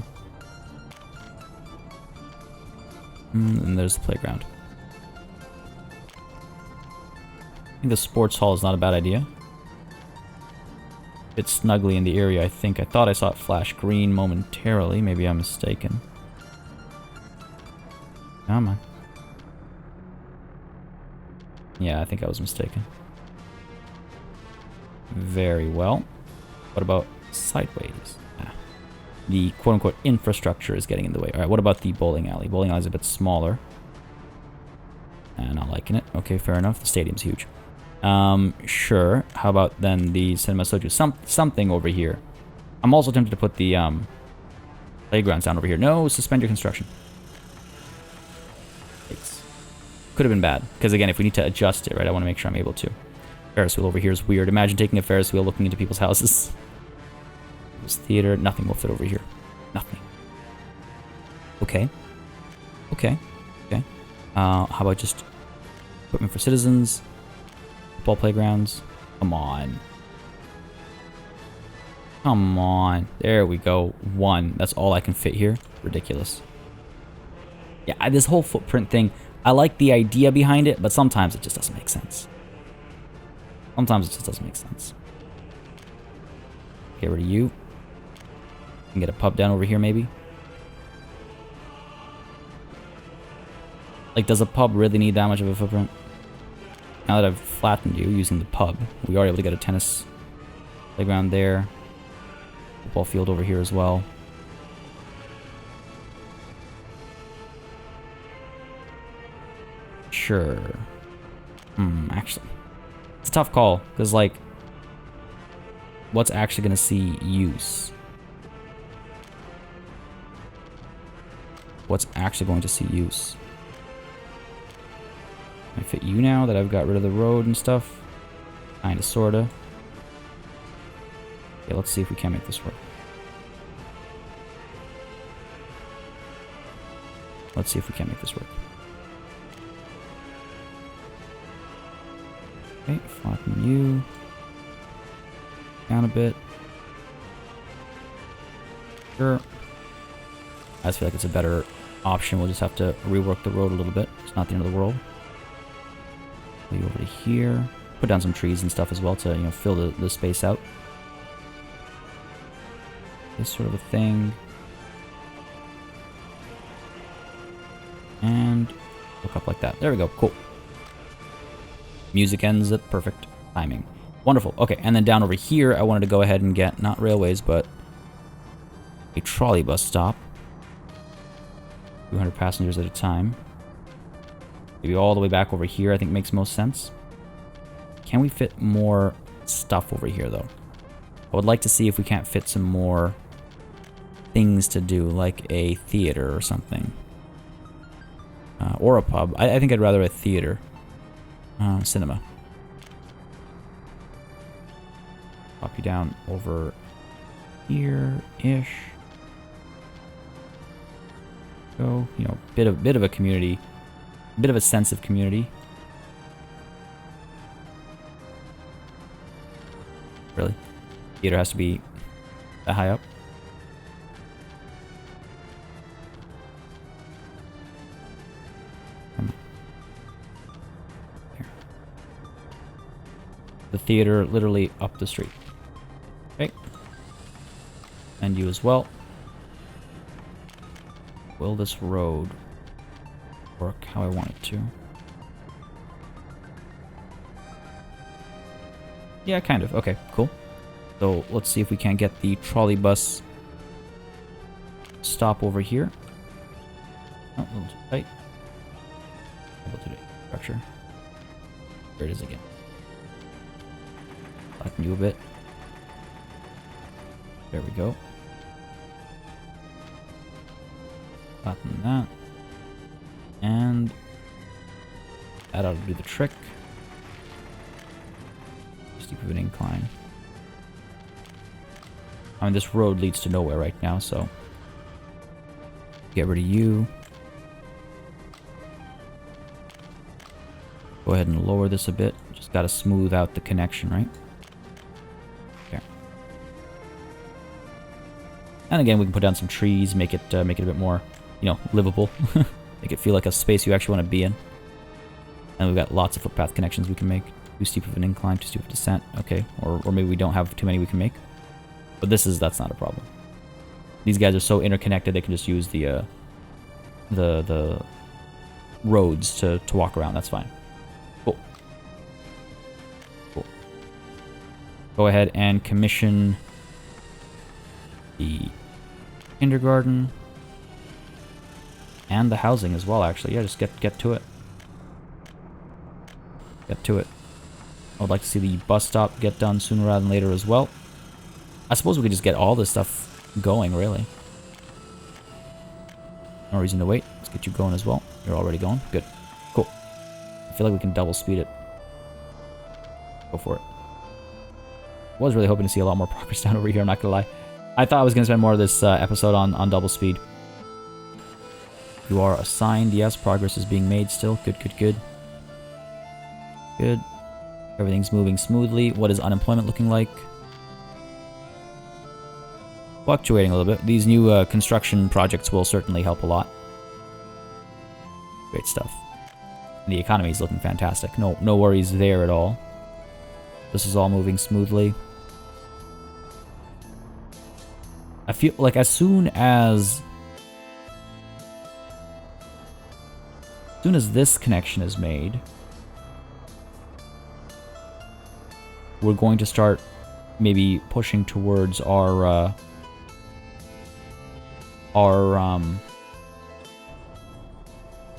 And there's the playground. I think the sports hall is not a bad idea. It's snugly in the area, I think. I thought I saw it flash green momentarily. Maybe I'm mistaken. Come on. Yeah, I think I was mistaken. Very well. What about sideways? The quote-unquote infrastructure is getting in the way. Alright, what about the bowling alley? Bowling alley is a bit smaller. Not liking it. Okay, fair enough. The stadium's huge. Sure. How about then the cinema soju? Something over here. I'm also tempted to put the playgrounds down over here. No, suspend your construction. It's could have been bad. Because again, if we need to adjust it, right, I want to make sure I'm able to. Ferris wheel over here is weird. Imagine taking a Ferris wheel looking into people's houses. This theater, nothing will fit over here. Nothing. Okay. Okay. Okay. How about just equipment for citizens? Football playgrounds? Come on. Come on. There we go. One. That's all I can fit here. Ridiculous. Yeah, this whole footprint thing, I like the idea behind it, but sometimes it just doesn't make sense. Sometimes it just doesn't make sense. Get rid of you. Can get a pub down over here, maybe? Like, does a pub really need that much of a footprint? Now that I've flattened you using the pub, we are able to get a tennis playground there. Football field over here as well. Sure. Actually, it's a tough call, because, like, what's actually going to see use? What's actually going to see use? Can I fit you now that I've got rid of the road and stuff? Kinda, sorta. Okay, let's see if we can make this work. Let's see if we can make this work. Okay, flatten you. Down a bit. Sure. I just feel like it's a better option. We'll just have to rework the road a little bit. It's not the end of the world. Go over to here. Put down some trees and stuff as well to, you know, fill the space out. This sort of a thing. And look up like that. There we go. Cool. Music ends at perfect timing. Wonderful. Okay, and then down over here, I wanted to go ahead and get, not railways, but a trolley bus stop. 200 passengers at a time. Maybe all the way back over here, I think makes most sense. Can we fit more stuff over here, though? I would like to see if we can't fit some more things to do, like a theater or something. Or a pub. I think I'd rather a theater. Cinema. Pop you down over here-ish. Go, you know, bit of a community, bit of a sense of community. Really? Theater has to be that high up? There. The theater literally up the street. Okay. And you as well. Will this road work how I want it to? Yeah, kind of. Okay, cool. So let's see if we can't get the trolley bus stop over here. Oh, a little too tight. Able to do structure. There it is again. Flatten you a bit. There we go. Flatten that. And that ought to do the trick. Steep of an incline. I mean, this road leads to nowhere right now, so get rid of you. Go ahead and lower this a bit. Just gotta smooth out the connection, right? There. And again, we can put down some trees, make it a bit more, you know, livable. Make it feel like a space you actually want to be in. And we've got lots of footpath connections we can make. Too steep of an incline, too steep of a descent. Okay, or maybe we don't have too many we can make. But that's not a problem. These guys are so interconnected they can just use the roads to walk around. That's fine. Cool. Cool. Go ahead and commission the kindergarten and the housing as well, actually. Yeah, just get to it. Get to it. I would like to see the bus stop get done sooner rather than later as well. I suppose we could just get all this stuff going, really. No reason to wait. Let's get you going as well. You're already going. Good. Cool. I feel like we can double speed it. Go for it. I was really hoping to see a lot more progress down over here, I'm not gonna lie. I thought I was gonna spend more of this episode on double speed. You are assigned. Yes, progress is being made still. Good, good, good. Good. Everything's moving smoothly. What is unemployment looking like? Fluctuating a little bit. These new construction projects will certainly help a lot. Great stuff. And the economy is looking fantastic. No worries there at all. This is all moving smoothly. I feel like as soon as this connection is made, we're going to start maybe pushing towards our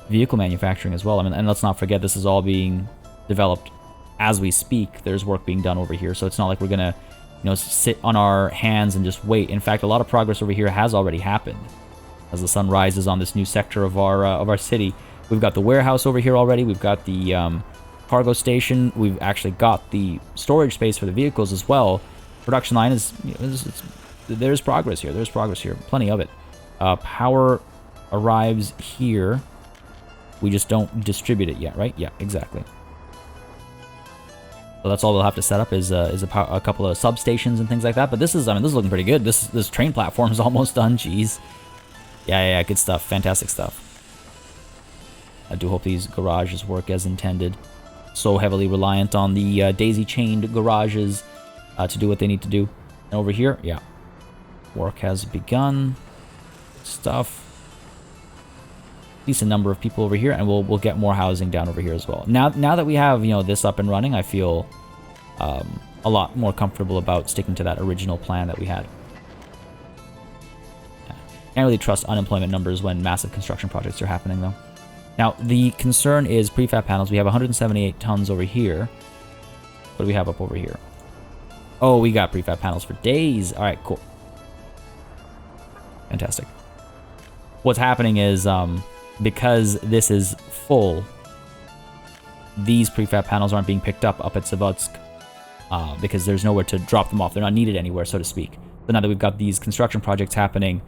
vehicle manufacturing as well. I mean, and let's not forget, this is all being developed as we speak. There's work being done over here, so it's not like we're gonna, you know, sit on our hands and just wait. In fact, a lot of progress over here has already happened as the sun rises on this new sector of our city. We've got the warehouse over here already. We've got the cargo station. We've actually got the storage space for the vehicles as well. Production line is, you know, there's progress here. There's progress here. Plenty of it. Power arrives here. We just don't distribute it yet, right? Yeah, exactly. So that's all we'll have to set up is a couple of substations and things like that. But this is, I mean, this is looking pretty good. This train platform is almost done. Jeez. Yeah, good stuff. Fantastic stuff. I do hope these garages work as intended. So heavily reliant on the daisy-chained garages to do what they need to do. And over here, yeah. Work has begun. Stuff. Decent number of people over here, and we'll get more housing down over here as well. Now that we have, you know, this up and running, I feel a lot more comfortable about sticking to that original plan that we had. Yeah. Can't really trust unemployment numbers when massive construction projects are happening, though. Now, the concern is prefab panels. We have 178 tons over here. What do we have up over here? Oh, we got prefab panels for days. All right, cool. Fantastic. What's happening is, because this is full, these prefab panels aren't being picked up at Savutsk because there's nowhere to drop them off. They're not needed anywhere, so to speak. So now that we've got these construction projects happening,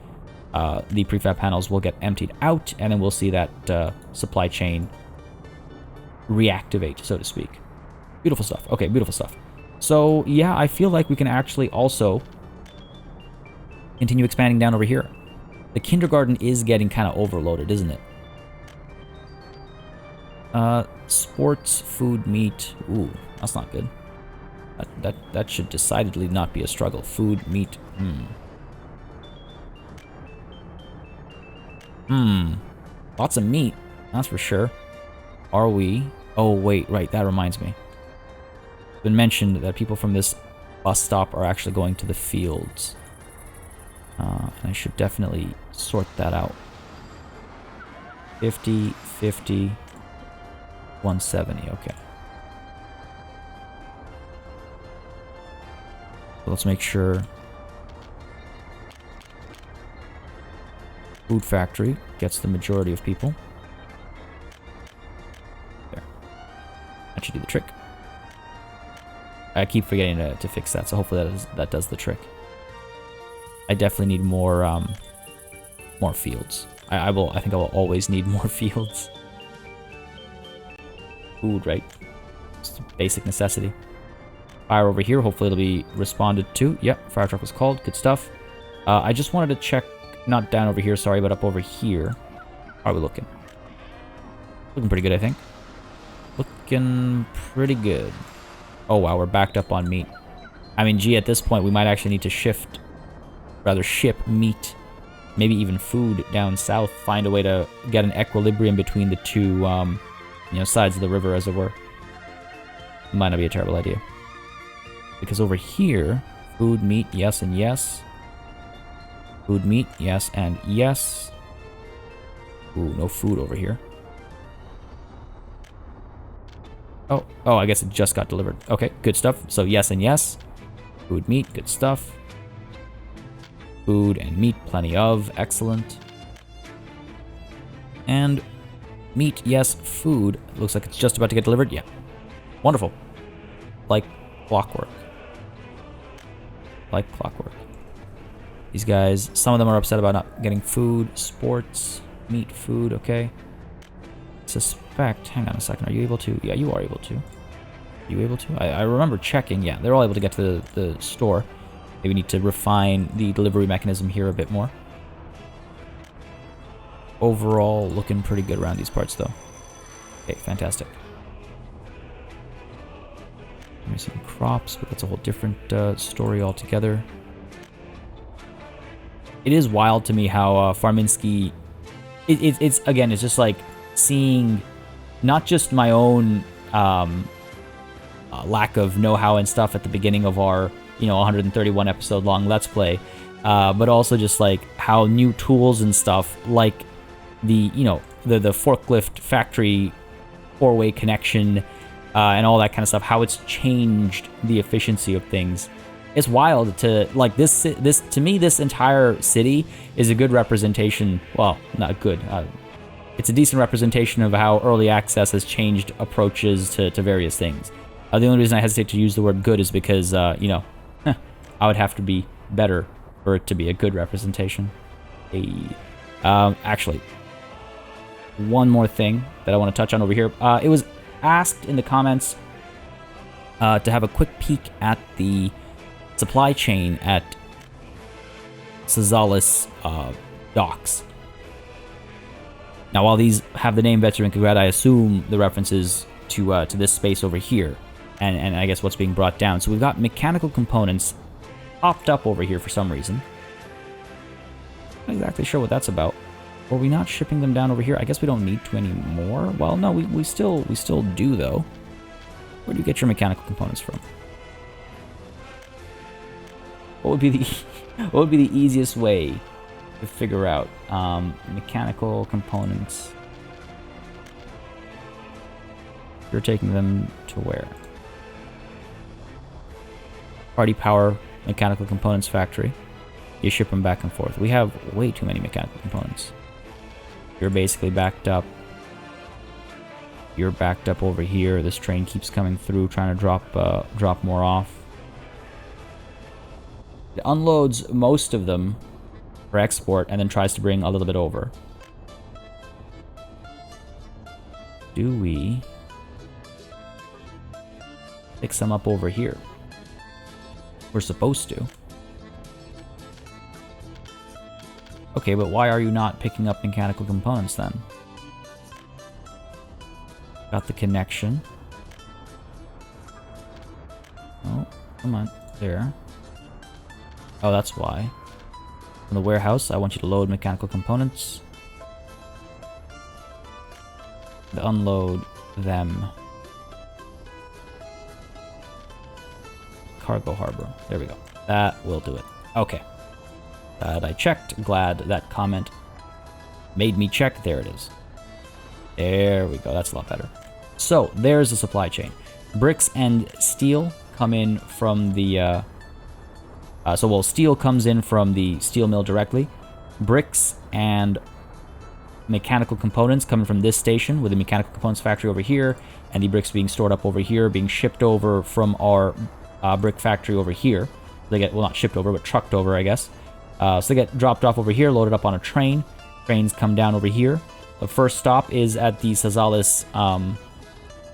the prefab panels will get emptied out, and then we'll see that supply chain reactivate, so to speak. Beautiful stuff. Okay, beautiful stuff. So, yeah, I feel like we can actually also continue expanding down over here. The kindergarten is getting kind of overloaded, isn't it? Sports, food, meat. Ooh, that's not good. That should decidedly not be a struggle. Food, meat. Lots of meat, that's for sure. Are we? Oh, wait, right, that reminds me. It's been mentioned that people from this bus stop are actually going to the fields. And I should definitely sort that out. 50, 50, 170, okay. So let's make sure food factory gets the majority of people. There. That should do the trick. I keep forgetting to fix that, so hopefully that does the trick. I definitely need more fields. I think I will always need more fields. Food, right? It's a basic necessity. Fire over here. Hopefully it'll be responded to. Yep, fire truck was called. Good stuff. I just wanted to check, not down over here, sorry, but up over here. How are we looking? Looking pretty good, I think. Looking pretty good. Oh, wow, we're backed up on meat. I mean, gee, at this point, we might actually need to ship meat, maybe even food down south, find a way to get an equilibrium between the two, sides of the river, as it were. Might not be a terrible idea. Because over here, food, meat, yes and yes. Food, meat, yes and yes. Ooh, no food over here. Oh, I guess it just got delivered. Okay, good stuff. So yes and yes. Food, meat, good stuff. Food and meat, plenty of. Excellent. And meat, yes. Food. Looks like it's just about to get delivered. Yeah. Wonderful. Like clockwork. Like clockwork. These guys, some of them are upset about not getting food. Sports, meat, food, okay. Suspect, hang on a second, are you able to? Yeah, you are able to. Are you able to? I remember checking, yeah, they're all able to get to the store. Maybe need to refine the delivery mechanism here a bit more. Overall, looking pretty good around these parts, though. Okay, fantastic. Missing crops, but that's a whole different story altogether. It is wild to me how Farminsky... It's again, it's just like seeing not just my own lack of know-how and stuff at the beginning of our 131 episode long Let's Play, but also just like how new tools and stuff like the forklift factory 4-way connection and all that kind of stuff, how it's changed the efficiency of things. It's wild to like this to me. This entire city is a good representation. Well, not good. It's a decent representation of how early access has changed approaches to various things. The only reason I hesitate to use the word good is because, I would have to be better for it to be a good representation. Actually, one more thing that I want to touch on over here. It was asked in the comments, to have a quick peek at the supply chain at Sazalis docks. Now, while these have the name Veteran Congrad, I assume the references to this space over here, and I guess what's being brought down. So we've got mechanical components popped up over here for some reason. Not exactly sure what that's about. Were we not shipping them down over here? I guess we don't need to anymore. Well, no, we still do though. Where do you get your mechanical components from? What would be the easiest way to figure out mechanical components? You're taking them to where? Party Power Mechanical Components Factory. You ship them back and forth. We have way too many mechanical components. You're basically backed up. You're backed up over here. This train keeps coming through, trying to drop more off. It unloads most of them for export and then tries to bring a little bit over. Do we pick some up over here? We're supposed to. Okay, but why are you not picking up mechanical components then? Got the connection. Oh, come on. There. Oh, that's why. From the warehouse, I want you to load mechanical components. To unload them. Cargo harbor. There we go. That will do it. Okay. Glad I checked. Glad that comment made me check. There it is. There we go. That's a lot better. So, there's the supply chain. Bricks and steel come in from the... steel comes in from the steel mill directly. Bricks and mechanical components coming from this station with the mechanical components factory over here, and the bricks being stored up over here, being shipped over from our brick factory over here. They get, well, not shipped over, but trucked over, I guess. So they get dropped off over here, loaded up on a train. Trains come down over here. The first stop is at the Sazalis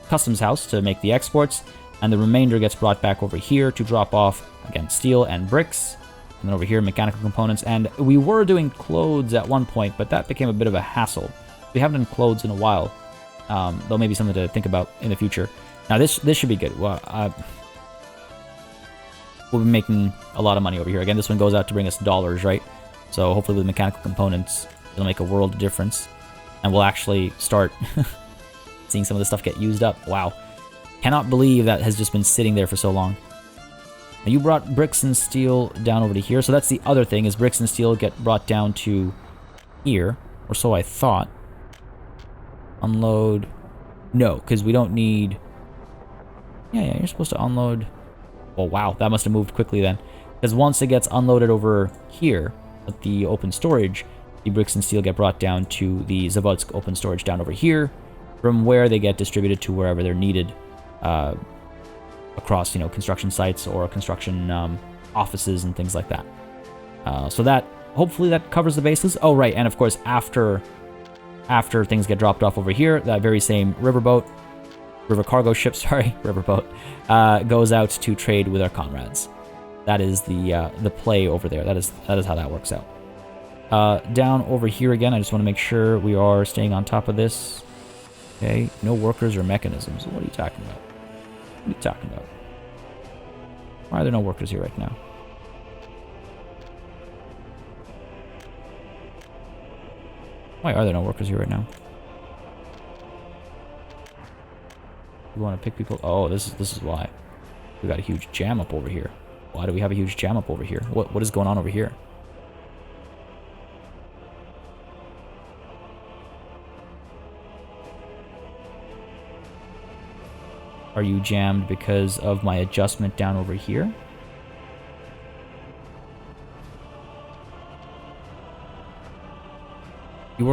customs house to make the exports, and the remainder gets brought back over here to drop off, again, steel and bricks, and then over here, mechanical components. And we were doing clothes at one point, but that became a bit of a hassle. We haven't done clothes in a while, though maybe something to think about in the future. Now, this should be good. Well, we'll be making a lot of money over here. Again, this one goes out to bring us dollars, right? So hopefully with mechanical components, it'll make a world of difference. And we'll actually start seeing some of this stuff get used up. Wow. Cannot believe that has just been sitting there for so long. Now, you brought bricks and steel down over to here. So that's the other thing, is bricks and steel get brought down to here. Or so I thought. Unload. No, because we don't need... Yeah, you're supposed to unload... Oh, wow, that must have moved quickly then. Because once it gets unloaded over here at the open storage, the bricks and steel get brought down to the Zavodsk open storage down over here, from where they get distributed to wherever they're needed across, construction sites or construction offices and things like that. So that, hopefully that covers the bases. Oh, right, and of course, after things get dropped off over here, that very same river cargo ship, riverboat, goes out to trade with our comrades. That is the play over there. That is how that works out. Down over here again, I just want to make sure we are staying on top of this. Okay, no workers or mechanisms. What are you talking about? What are you talking about? Why are there no workers here right now? Why are there no workers here right now? We want to pick people. Oh, this is why. We got a huge jam up over here. Why do we have a huge jam up over here? What is going on over here? Are you jammed because of my adjustment down over here? You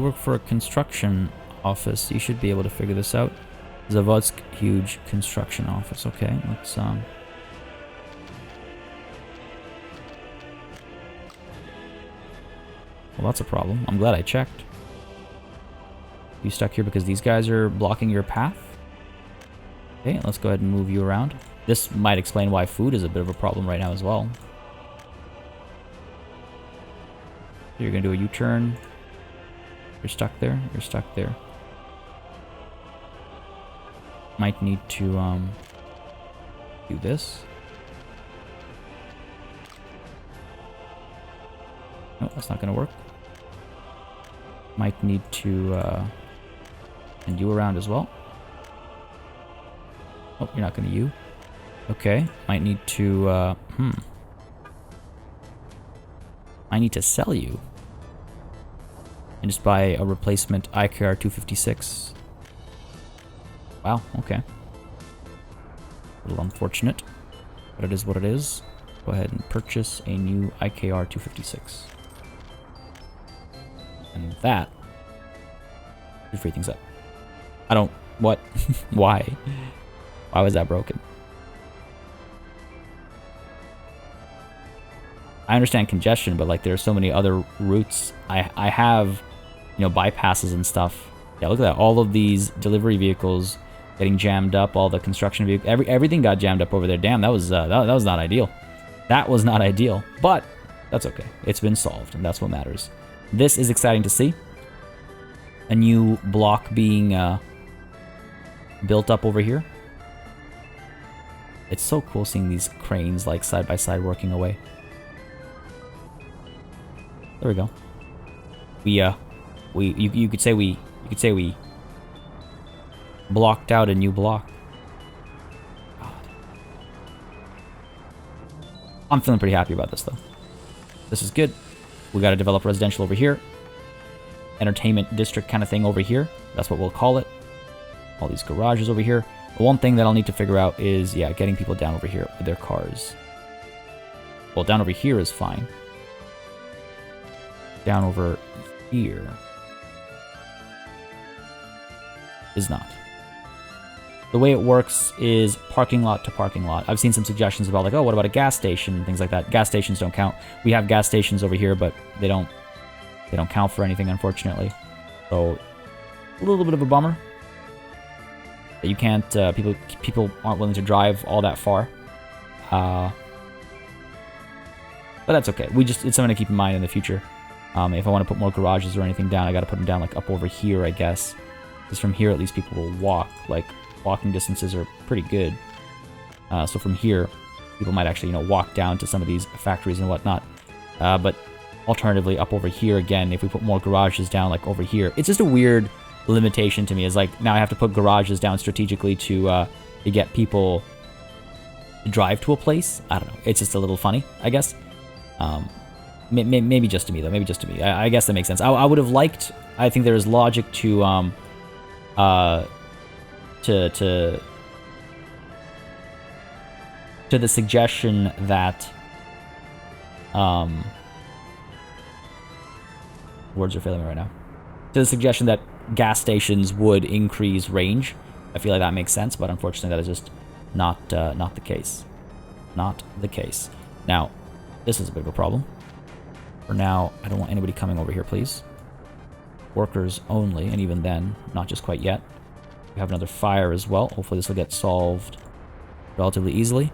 work for a construction office. You should be able to figure this out. Zavodsk, huge construction office. Okay, let's well, that's a problem. I'm glad I checked. You stuck here because these guys are blocking your path? Okay, let's go ahead and move you around. This might explain why food is a bit of a problem right now as well. You're gonna do a U-turn. You're stuck there. You're stuck there. Might need to do this. No, that's not gonna work. Might need to send you around as well. Oh, you're not gonna U. Okay, might need to I need to sell you and just buy a replacement IKR 256. Wow, okay. A little unfortunate, but it is what it is. Go ahead and purchase a new IKR 256. And that should free things up. I don't... What? Why? Why was that broken? I understand congestion, but like there are so many other routes. I have, you know, bypasses and stuff. Yeah, look at that. All of these delivery vehicles getting jammed up. All the construction vehicles, everything got jammed up over there. Damn, that was not ideal. That was not ideal, but that's okay. It's been solved, and that's what matters. This is exciting to see. A new block being built up over here. It's so cool seeing these cranes like side by side working away. There we go. You could say we blocked out a new block. God. I'm feeling pretty happy about this though. This is good. We got to develop residential over here. Entertainment district kind of thing over here. That's what we'll call it. All these garages over here. The one thing that I'll need to figure out is, yeah, getting people down over here with their cars. Well, down over here is fine. Down over here is not. The way it works is parking lot to parking lot. I've seen some suggestions about like, oh, what about a gas station? Things like that. Gas stations don't count. We have gas stations over here, but they don't count for anything, unfortunately. So a little bit of a bummer that you can't. People aren't willing to drive all that far. But that's okay. It's something to keep in mind in the future. If I want to put more garages or anything down, I got to put them down like up over here, I guess. Because from here, at least people will walk. Like walking distances are pretty good. So from here, people might actually, you know, walk down to some of these factories and whatnot. But alternatively, up over here again, if we put more garages down like over here, it's just a weird limitation to me. It's like now I have to put garages down strategically to get people to drive to a place. I don't know. It's just a little funny, I guess. Maybe just to me though. Maybe just to me. I guess that makes sense. I would have liked. I think there is logic to the suggestion that words are failing me right now. To the suggestion that gas stations would increase range. I feel like that makes sense, but unfortunately that is just not the case. Not the case. Now, this is a bit of a problem. For now, I don't want anybody coming over here, please. Workers only, and even then, not just quite yet. We have another fire as well. Hopefully this will get solved relatively easily.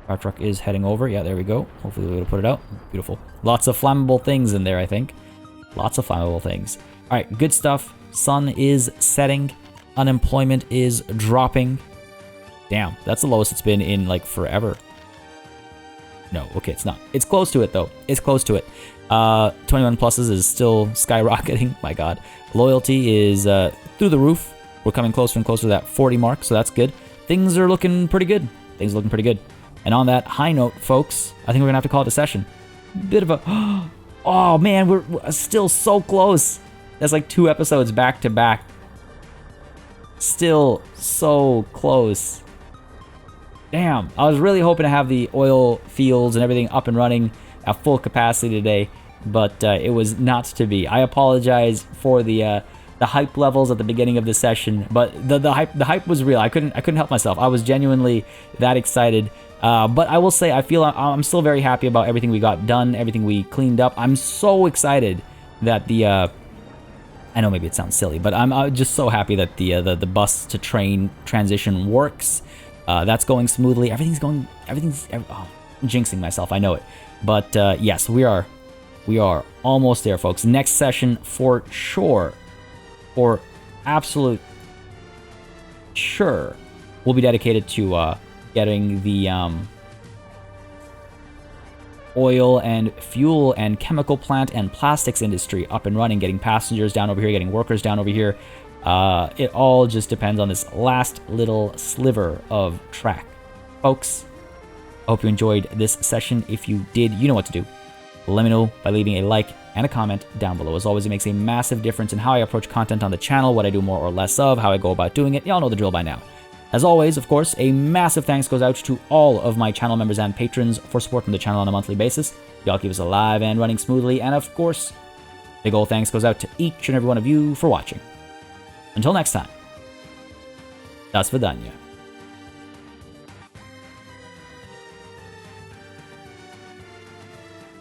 Fire truck is heading over. Yeah, there we go. Hopefully we'll be able to put it out. Beautiful. Lots of flammable things in there, I think. Lots of flammable things. All right, good stuff. Sun is setting. Unemployment is dropping. Damn, that's the lowest it's been in, like, forever. No, okay, it's not. It's close to it, though. It's close to it. 21 pluses is still skyrocketing. My God. Loyalty is through the roof. We're coming closer and closer to that 40 mark, so that's good. Things are looking pretty good. Things are looking pretty good. And on that high note, folks, I think we're going to have to call it a session. Bit of a... Oh, man, we're still so close. That's like 2 episodes back to back. Still so close. Damn, I was really hoping to have the oil fields and everything up and running at full capacity today, but it was not to be. I apologize for the hype levels at the beginning of the session, but the hype was real. I couldn't help myself. I was genuinely that excited. But I will say I feel I'm still very happy about everything we got done, everything we cleaned up. I'm so excited that the I know maybe it sounds silly, but I'm just so happy that the bus to train transition works. That's going smoothly. I'm jinxing myself. I know it, but yes, we are almost there, folks. Next session for sure, for absolute sure, will be dedicated to getting the oil and fuel and chemical plant and plastics industry up and running, getting passengers down over here, getting workers down over here. It all just depends on this last little sliver of track. Folks, I hope you enjoyed this session. If you did, you know what to do. Let me know by leaving a like and a comment down below. As always, it makes a massive difference in how I approach content on the channel, what I do more or less of, how I go about doing it. Y'all know the drill by now. As always, of course, a massive thanks goes out to all of my channel members and patrons for supporting the channel on a monthly basis. Y'all keep us alive and running smoothly, and of course, big ol' thanks goes out to each and every one of you for watching. Until next time, das vidanya.